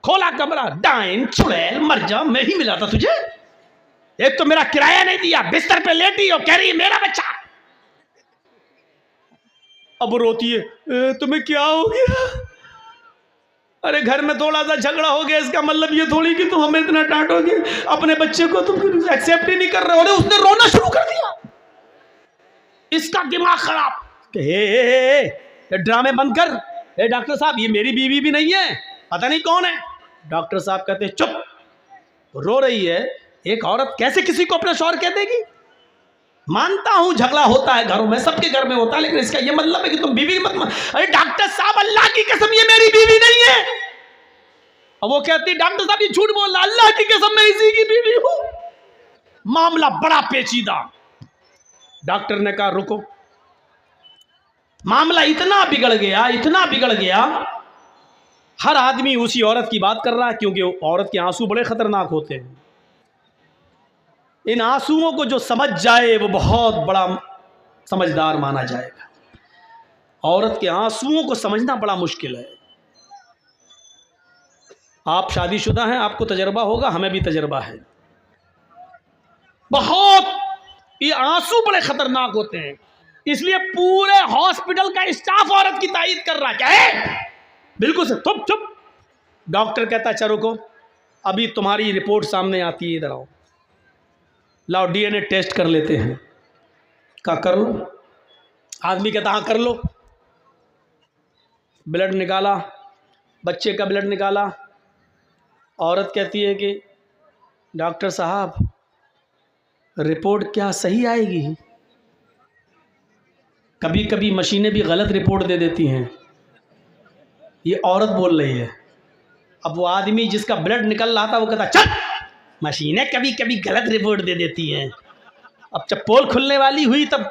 खोला कमरा, डाइन चुड़ैल मर जा, मैं ही मिला था तुझे। एक तो मेरा किराया नहीं दिया, बिस्तर पे लेटी और कह रही है मेरा बच्चा। अब रोती है, तुम्हें क्या हो गया? अरे घर में थोड़ा सा झगड़ा हो गया, इसका मतलब ये थोड़ी कि तुम हमें इतना डांटोगे, अपने बच्चे को तुम एक्सेप्ट ही नहीं कर रहे हो। उसने रोना शुरू कर दिया, इसका दिमाग खराब। हे ड्रामे बंद कर। ए डॉक्टर साहब, ये मेरी बीवी भी नहीं है, पता नहीं कौन है। डॉक्टर साहब कहते हैं चुप, रो रही है। एक औरत कैसे किसी को अपना शौहर कह देगी? मानता हूं झगड़ा होता है घरों में, सबके घर में होता है, लेकिन इसका ये मतलब है कि तुम बीवी मत मान। अरे डॉक्टर साहब, अल्लाह की कसम ये मेरी बीवी नहीं है। अब वो कहती डॉक्टर साहब ये झूठ बोल रहा, अल्लाह की कसम मैं इसी की बीवी हूं। मामला बड़ा पेचीदा। डॉक्टर ने कहा रुको। मामला इतना बिगड़ गया, इतना बिगड़ गया, हर आदमी उसी औरत की बात कर रहा है, क्योंकि औरत के आंसू बड़े खतरनाक होते हैं। इन आंसुओं को जो समझ जाए वो बहुत बड़ा समझदार माना जाएगा। औरत के आंसुओं को समझना बड़ा मुश्किल है। आप शादीशुदा हैं, आपको तजर्बा होगा, हमें भी तजर्बा है। बहुत ये आंसू बड़े खतरनाक होते हैं, इसलिए पूरे हॉस्पिटल का स्टाफ औरत की तारीफ कर रहा। क्या है? बिल्कुल से चुप चुप। डॉक्टर कहता चलो को, अभी तुम्हारी रिपोर्ट सामने आती है, इधर आओ, लाओ डीएनए टेस्ट कर लेते हैं। क्या कर लो? आदमी कहता हाँ कर लो। ब्लड निकाला, बच्चे का ब्लड निकाला। औरत कहती है कि डॉक्टर साहब रिपोर्ट क्या सही आएगी? कभी कभी मशीनें भी गलत रिपोर्ट दे देती हैं। ये औरत बोल रही है। अब वो आदमी जिसका ब्लड निकल रहा था वो कहता चल, मशीनें कभी कभी गलत रिपोर्ट दे देती हैं। अब जब पोल खुलने वाली हुई तब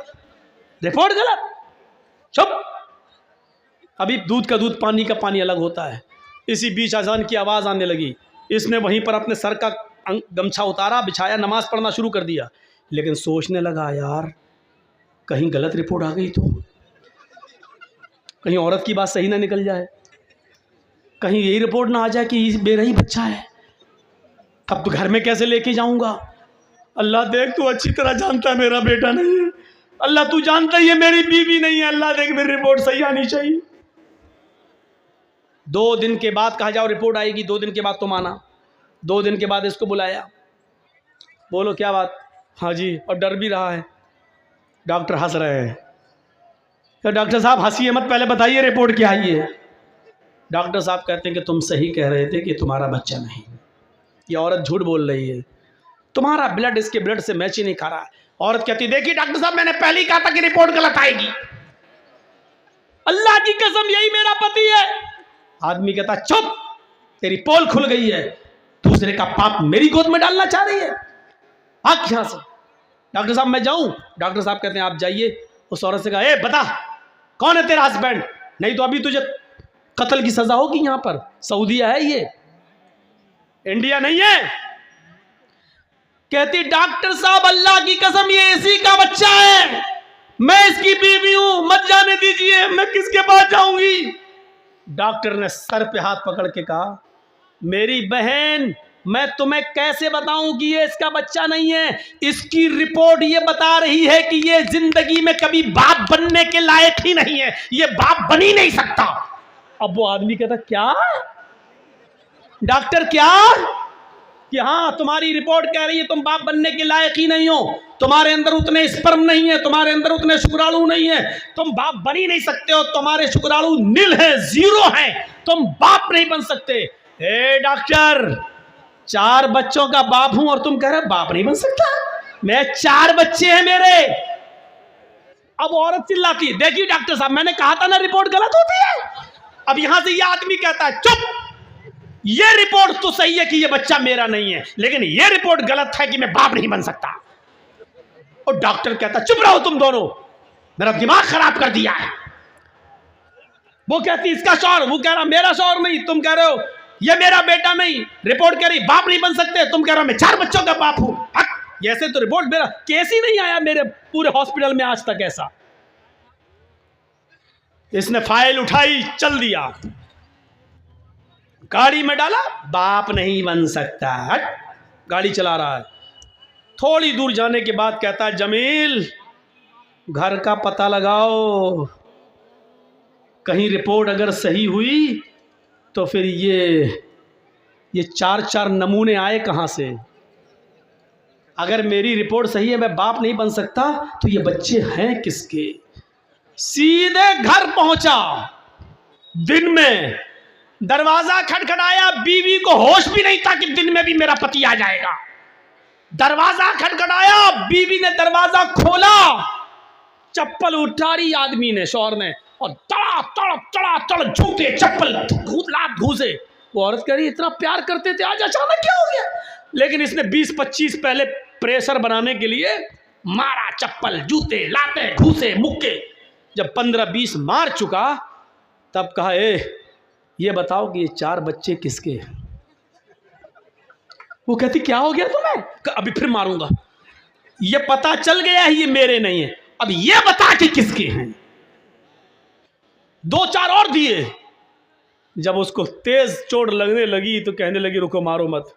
रिपोर्ट गलत। चुप। अभी दूध का दूध, पानी का पानी अलग होता है। इसी बीच अजान की आवाज़ आने लगी। इसने वहीं पर अपने सर का गमछा उतारा, बिछाया, नमाज पढ़ना शुरू कर दिया। लेकिन सोचने लगा यार कहीं गलत रिपोर्ट आ गई तो, कहीं औरत की बात सही ना निकल जाए, कहीं यही रिपोर्ट ना आ जाए कि मेरा ही बच्चा है। अब तो घर में कैसे लेके जाऊंगा? अल्लाह देख, तू अच्छी तरह जानता है मेरा बेटा नहीं है। अल्लाह तू जानता ही है मेरी बीवी नहीं है। अल्लाह देख मेरी रिपोर्ट सही आनी चाहिए। 2 दिन के बाद कहा जाओ रिपोर्ट आएगी, 2 दिन के बाद तुम आना। 2 दिन के बाद इसको बुलाया। बोलो क्या बात? हाँ जी। और डर भी रहा है। डॉक्टर हंस रहे हैं। तो डॉक्टर साहब हंसिए मत, पहले बताइए रिपोर्ट क्या आई है। डॉक्टर साहब कहते हैं कि तुम सही कह रहे थे कि तुम्हारा बच्चा नहीं, ये औरत झूठ बोल रही है, तुम्हारा ब्लड इसके ब्लड से मैच ही नहीं खा रहा है। औरत कहती देखिए डॉक्टर साहब मैंने पहले ही कहा था कि रिपोर्ट गलत आएगी, अल्लाह की कसम यही मेरा पति है। आदमी कहता चुप, तेरी पोल खुल गई है, दूसरे का पाप मेरी गोद में डालना चाह रही है, भाग यहां से। डॉक्टर साहब मैं जाऊं? डॉक्टर साहब कहते हैं आप जाइए। उस औरत से कहा ए बता कौन है तेरा हस्बैंड, नहीं तो अभी तुझे कत्ल की सजा होगी। यहां पर सऊदीया है, ये इंडिया नहीं है। कहती डॉक्टर साहब अल्लाह की कसम ये इसी का बच्चा है, मैं इसकी बीवी हूं, मत जाने दीजिए, मैं किसके पास जाऊंगी। डॉक्टर ने सर पे हाथ पकड़ के कहा मेरी बहन मैं तुम्हें कैसे बताऊं कि ये इसका बच्चा नहीं है। इसकी रिपोर्ट ये बता रही है कि ये जिंदगी में कभी बाप बनने के लायक ही नहीं है, ये बाप बन ही नहीं सकता। अब वो आदमी कहता क्या डॉक्टर क्या? कि हाँ तुम्हारी रिपोर्ट कह रही है तुम बाप बनने के लायक ही नहीं हो, तुम्हारे अंदर उतने स्पर्म नहीं है, तुम्हारे अंदर उतने शुक्राणु नहीं है, तुम बाप बन ही नहीं सकते हो, तुम्हारे शुक्राणु नील है, 0 है, तुम बाप नहीं बन सकते। हे डॉक्टर 4 बच्चों का बाप हूं और तुम कह रहे बाप नहीं बन सकता, मैं 4 बच्चे हैं मेरे। अब औरत चिल्लाती देखिए डॉक्टर साहब मैंने कहा था ना रिपोर्ट गलत होती है। अब यहां से ये आदमी कहता है चुप, ये रिपोर्ट तो सही है कि ये बच्चा मेरा नहीं है, लेकिन ये रिपोर्ट गलत है कि मैं बाप नहीं बन सकता। और डॉक्टर कहता चुप रहो तुम दोनों, मेरा दिमाग खराब कर दिया है। वो कहती इसका शौहर, वो कह रहा मेरा शौहर नहीं, तुम कह रहे हो ये मेरा बेटा नहीं, रिपोर्ट करी बाप नहीं बन सकते, तुम कह रहे हो मैं 4 बच्चों का बाप हूं। ऐसे तो रिपोर्ट, मेरा केस ही नहीं आया मेरे पूरे हॉस्पिटल में आज तक ऐसा। इसने फाइल उठाई, चल दिया, गाड़ी में डाला, बाप नहीं बन सकता, हट, गाड़ी चला रहा है। थोड़ी दूर जाने के बाद कहता है जमील घर का पता लगाओ, कहीं रिपोर्ट अगर सही हुई तो फिर ये 4 नमूने आए कहाँ से? अगर मेरी रिपोर्ट सही है मैं बाप नहीं बन सकता तो ये बच्चे हैं किसके? सीधे घर पहुंचा, दिन में दरवाजा खटखटाया, बीवी को होश भी नहीं था कि दिन में भी मेरा पति आ जाएगा। दरवाजा खटखटाया, बीवी ने दरवाजा खोला, चप्पल उठारी आदमी ने, शौहर ने, और तड़ा जूते चप्पल घूसे। वो औरत कह रही इतना प्यार करते थे आज अचानक क्या हो गया? लेकिन इसने 20-25 पहले प्रेशर बनाने के लिए मारा, चप्पल जूते लाते घूसे मुक्के। जब 15-20 मार चुका तब कहा ये बताओ कि ये 4 बच्चे किसके हैं? वो कहती क्या हो गया तुम्हें? अभी फिर मारूंगा, ये पता चल गया है ये मेरे नहीं है, अब ये बता कि किसके हैं। 2-4 और दिए। जब उसको तेज चोट लगने लगी तो कहने लगी रुको मारो मत,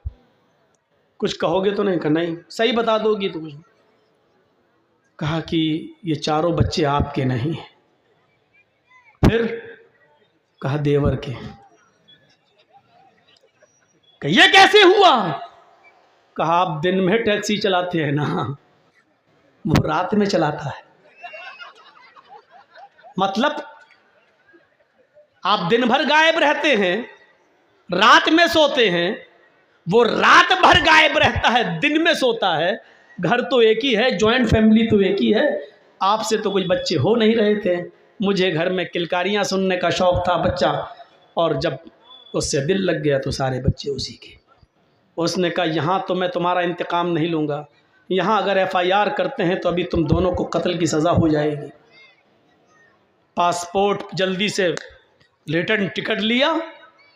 कुछ कहोगे तो नहीं? कहा नहीं, सही बता दोगी तो कुछ। कहा कि ये 4 बच्चे आपके नहीं हैं। फिर कहा देवर के। कहा ये कैसे हुआ? कहा आप दिन में टैक्सी चलाते हैं ना, वो रात में चलाता है। मतलब आप दिन भर गायब रहते हैं, रात में सोते हैं, वो रात भर गायब रहता है, दिन में सोता है। घर तो एक ही है, जॉइंट फैमिली तो एक ही है। आपसे तो कुछ बच्चे हो नहीं रहे थे, मुझे घर में किलकारियां सुनने का शौक़ था बच्चा, और जब उससे दिल लग गया तो सारे बच्चे उसी के। उसने कहा यहाँ तो मैं तुम्हारा इंतकाम नहीं लूँगा, यहाँ अगर FIR करते हैं तो अभी तुम दोनों को कत्ल की सज़ा हो जाएगी। पासपोर्ट जल्दी से रिटर्न टिकट लिया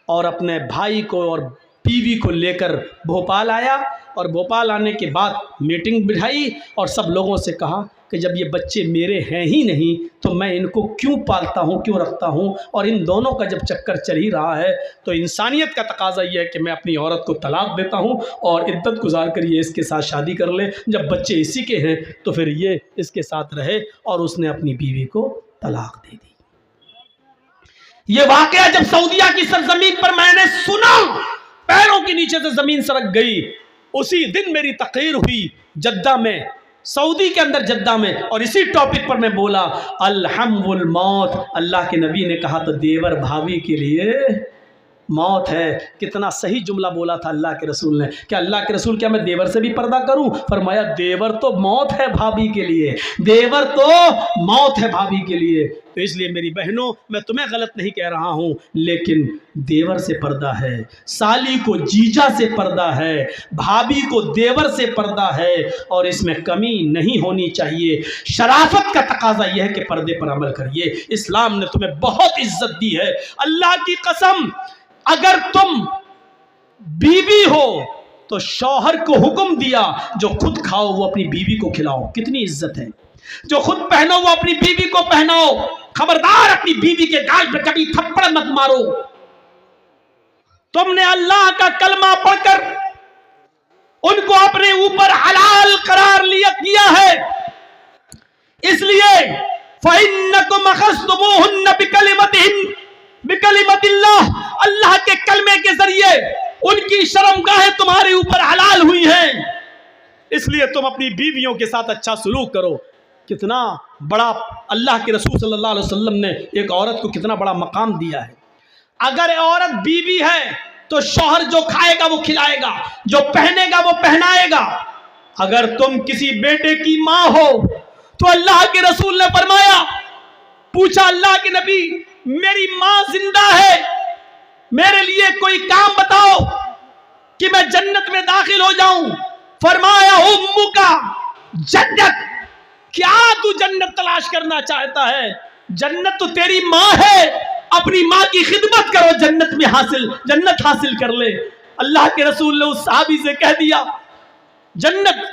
और अपने भाई को और बीवी को लेकर भोपाल आया, और भोपाल आने के बाद मीटिंग बिठाई और सब लोगों से कहा कि जब ये बच्चे मेरे हैं ही नहीं तो मैं इनको क्यों पालता हूँ, क्यों रखता हूँ, और इन दोनों का जब चक्कर चल ही रहा है तो इंसानियत का तकाजा ये है कि मैं अपनी औरत को तलाक देता हूँ और इद्दत गुजार कर ये इसके साथ शादी कर ले, जब बच्चे इसी के हैं तो फिर ये इसके साथ रहे। और उसने अपनी बीवी को तलाक दे दी। ये वाकया जब सऊदिया की सरजमीन पर मैंने सुना, पैरों के नीचे से जमीन सरक गई। उसी दिन मेरी तकरीर हुई जद्दा में, सऊदी के अंदर जद्दा में, और इसी टॉपिक पर मैं बोला अल्हम्दुल मौत। अल्लाह के नबी ने कहा तो देवर भाभी के लिए मौत है। कितना सही जुमला बोला था अल्लाह के रसूल ने। क्या अल्लाह के रसूल, क्या मैं देवर से भी पर्दा करूं? फरमाया देवर तो मौत है भाभी के लिए, देवर तो मौत है भाभी के लिए। तो इसलिए मेरी बहनों, मैं तुम्हें गलत नहीं कह रहा हूं, लेकिन देवर से पर्दा है, साली को जीजा से पर्दा है, भाभी को देवर से पर्दा है, और इसमें कमी नहीं होनी चाहिए। शराफत का तकाजा यह है कि पर्दे पर अमल करिए। इस्लाम ने तुम्हें बहुत इज्जत दी है। अल्लाह की कसम, अगर तुम बीवी हो तो शौहर को हुक्म दिया जो खुद खाओ वो अपनी बीवी को खिलाओ। कितनी इज्जत है। जो खुद पहनो वो अपनी बीवी को पहनाओ। खबरदार अपनी बीवी के गाल पे कभी थप्पड़ मत मारो। तुमने अल्लाह का कलमा पढ़कर उनको अपने ऊपर हलाल करार लिया किया है, इसलिए फइन्नकुम अखज़्तुमूहुन्न बिकलिमतिल्लाह, अल्लाह के कलमे के जरिए उनकी शर्मगाहें तुम्हारे ऊपर हलाल हुई हैं, इसलिए तुम अपनी बीवियों के साथ अच्छा सलूक करो। कितना बड़ा अल्लाह के रसूल सल्लल्लाहु अलैहि वसल्लम ने एक औरत को कितना बड़ा मकाम दिया है। अगर औरत बीवी है तो शौहर जो खाएगा वो खिलाएगा, जो पहनेगा वो पहनाएगा। अगर तुम किसी बेटे की माँ हो तो अल्लाह के रसूल ने फरमाया, पूछा अल्लाह के नबी मेरी माँ जिंदा है, मेरे लिए कोई काम बताओ कि मैं जन्नत में दाखिल हो जाऊं। फरमाया उम्मुका जन्नत, क्या तू जन्नत तलाश करना चाहता है? जन्नत तो तेरी माँ है। अपनी माँ की खिदमत करो, जन्नत हासिल कर ले। अल्लाह के रसूल ने उस साहबी से कह दिया, जन्नत,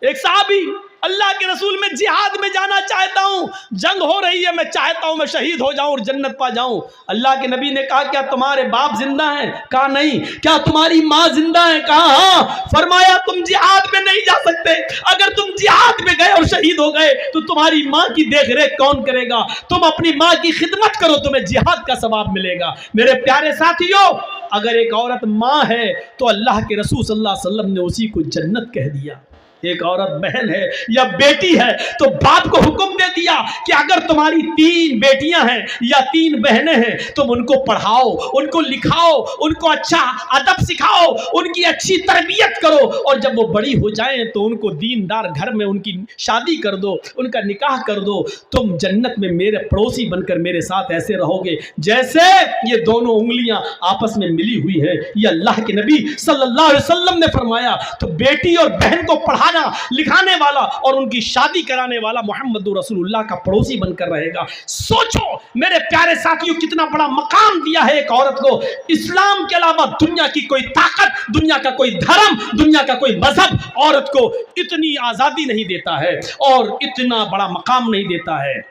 एक साहबी अल्लाह के रसूल, मैं जिहाद में जाना चाहता हूं, जंग हो रही है, मैं चाहता हूं मैं शहीद हो जाऊं और जन्नत पा जाऊं। अल्लाह के नबी ने कहा, क्या तुम्हारे बाप जिंदा हैं? कहा नहीं। क्या तुम्हारी माँ जिंदा है? कहा हाँ। फरमाया, तुम जिहाद में नहीं जा सकते। अगर तुम जिहाद में गए और शहीद हो गए तो तुम्हारी माँ की देखरेख कौन करेगा? तुम अपनी माँ की खिदमत करो, तुम्हें जिहाद का सवाब मिलेगा। मेरे प्यारे साथियों, अगर एक औरत माँ है तो अल्लाह के रसूल सल्लल्लाहु अलैहि वसल्लम ने उसी को जन्नत कह दिया। एक औरत बहन है या बेटी है तो बाप को हुक्म दे दिया कि अगर तुम्हारी 3 बेटियां हैं या 3 बहनें हैं, तुम उनको पढ़ाओ, उनको लिखाओ, उनको अच्छा अदब सिखाओ, उनकी अच्छी तरबियत करो, और जब वो बड़ी हो जाएं तो उनको दीनदार घर में उनकी शादी कर दो, उनका निकाह कर दो। तुम जन्नत में मेरे पड़ोसी बनकर मेरे साथ ऐसे रहोगे जैसे ये दोनों उंगलियां आपस में मिली हुई है। ये अल्लाह के नबी सल्लल्लाहु अलैहि वसल्लम ने फरमाया। तो बेटी और बहन को पढ़ा लिखाने वाला और उनकी शादी कराने वाला मोहम्मद रसूलुल्लाह का पड़ोसी बनकर रहेगा। सोचो मेरे प्यारे साथियों, कितना बड़ा मकाम दिया है एक औरत को। इस्लाम के अलावा दुनिया की कोई ताकत, दुनिया का कोई धर्म, दुनिया का कोई मजहब औरत को इतनी आजादी नहीं देता है और इतना बड़ा मकाम नहीं देता है।